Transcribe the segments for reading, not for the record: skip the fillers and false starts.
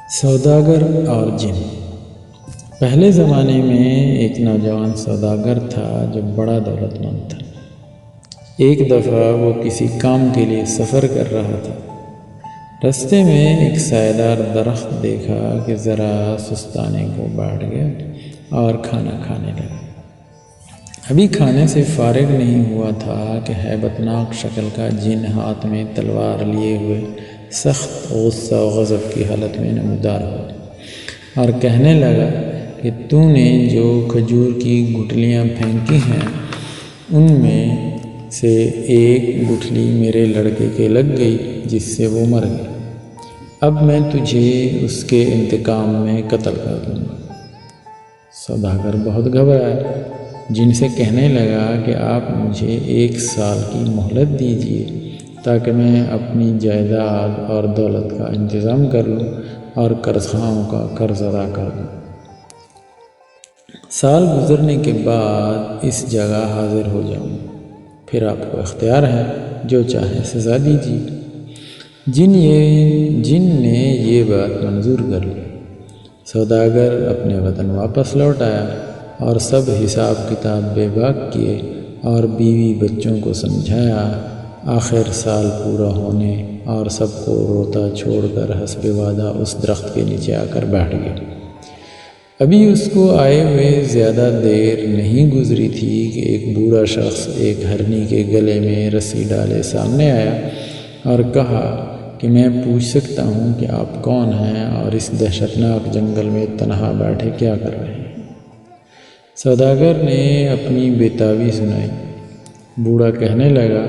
سوداگر اور جن۔ پہلے زمانے میں ایک نوجوان سوداگر تھا جو بڑا دولت مند تھا۔ ایک دفعہ وہ کسی کام کے لیے سفر کر رہا تھا۔ رستے میں ایک سایہ دار درخت دیکھا کہ ذرا سستانے کو بیٹھ گیا اور کھانا کھانے لگا۔ ابھی کھانے سے فارغ نہیں ہوا تھا کہ ہیبت ناک شکل کا جن ہاتھ میں تلوار لیے ہوئے سخت غصہ و غضب کی حالت میں نمودار ہوا اور کہنے لگا کہ تو نے جو کھجور کی گٹھلیاں پھینکی ہیں ان میں سے ایک گٹھلی میرے لڑکے کے لگ گئی جس سے وہ مر گیا۔ اب میں تجھے اس کے انتقام میں قتل کر دوں گا۔ سوداگر بہت گھبرایا، جن سے کہنے لگا کہ آپ مجھے 1 سال کی مہلت دیجیے تاکہ میں اپنی جائیداد اور دولت کا انتظام کر لوں اور قرض خواہوں کا قرض ادا کر دوں۔ سال گزرنے کے بعد اس جگہ حاضر ہو جاؤں، پھر آپ کو اختیار ہے، جو چاہے سزا دیجیے۔ جن نے یہ بات منظور کر لی۔ سوداگر اپنے وطن واپس لوٹ آیا اور سب حساب کتاب بے باک کیے اور بیوی بچوں کو سمجھایا۔ آخر سال پورا ہونے اور سب کو روتا چھوڑ کر حسب وعدہ اس درخت کے نیچے آ کر بیٹھ گیا۔ ابھی اس کو آئے ہوئے زیادہ دیر نہیں گزری تھی کہ ایک بوڑھا شخص ایک ہرنی کے گلے میں رسی ڈالے سامنے آیا اور کہا کہ میں پوچھ سکتا ہوں کہ آپ کون ہیں اور اس دہشتناک جنگل میں تنہا بیٹھے کیا کر رہے ہیں؟ سوداگر نے اپنی بیتابی سنائی۔ بوڑھا کہنے لگا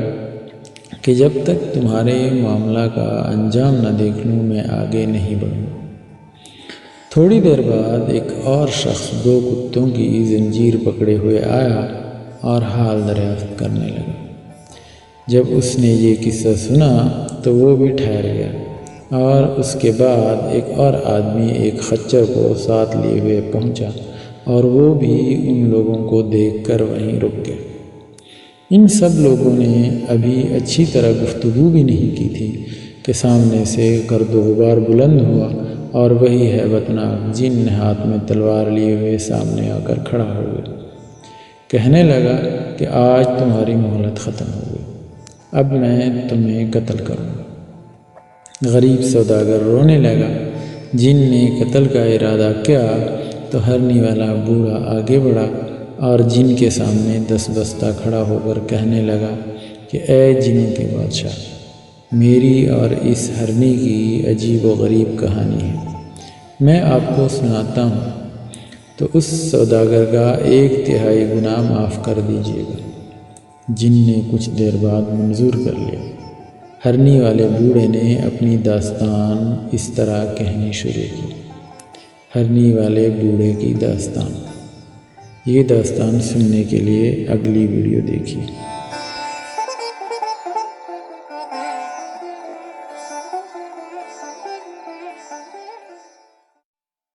کہ جب تک تمہارے معاملہ کا انجام نہ دیکھ لوں میں آگے نہیں بڑھوں۔ تھوڑی دیر بعد ایک اور شخص 2 کتوں کی زنجیر پکڑے ہوئے آیا اور حال دریافت کرنے لگا۔ جب اس نے یہ قصہ سنا تو وہ بھی ٹھہر گیا اور اس کے بعد ایک اور آدمی ایک خچر کو ساتھ لیے ہوئے پہنچا اور وہ بھی ان لوگوں کو دیکھ کر وہیں رک گیا۔ ان سب لوگوں نے ابھی اچھی طرح گفتگو بھی نہیں کی تھی کہ سامنے سے گرد و غبار بلند ہوا اور وہی ہیبت ناک جن ہاتھ میں تلوار لیے ہوئے سامنے آ کر کھڑا ہو گیا۔ کہنے لگا کہ آج تمہاری مہلت ختم ہو گئی، اب میں تمہیں قتل کروں گا۔ غریب سوداگر رونے لگا۔ جن نے قتل کا ارادہ کیا تو ہرنی والا بوڑھا آگے بڑھا اور جن کے سامنے دستبستہ کھڑا ہو کر کہنے لگا کہ اے جنوں کے بادشاہ، میری اور اس ہرنی کی عجیب و غریب کہانی ہے، میں آپ کو سناتا ہوں تو اس سوداگر کا 1/3 گناہ معاف کر دیجیے گا۔ جن نے کچھ دیر بعد منظور کر لیا۔ ہرنی والے بوڑھے نے اپنی داستان اس طرح کہنی شروع کی۔ ہرنی والے بوڑھے کی داستان۔ یہ داستان سننے کے لیے اگلی ویڈیو دیکھیے۔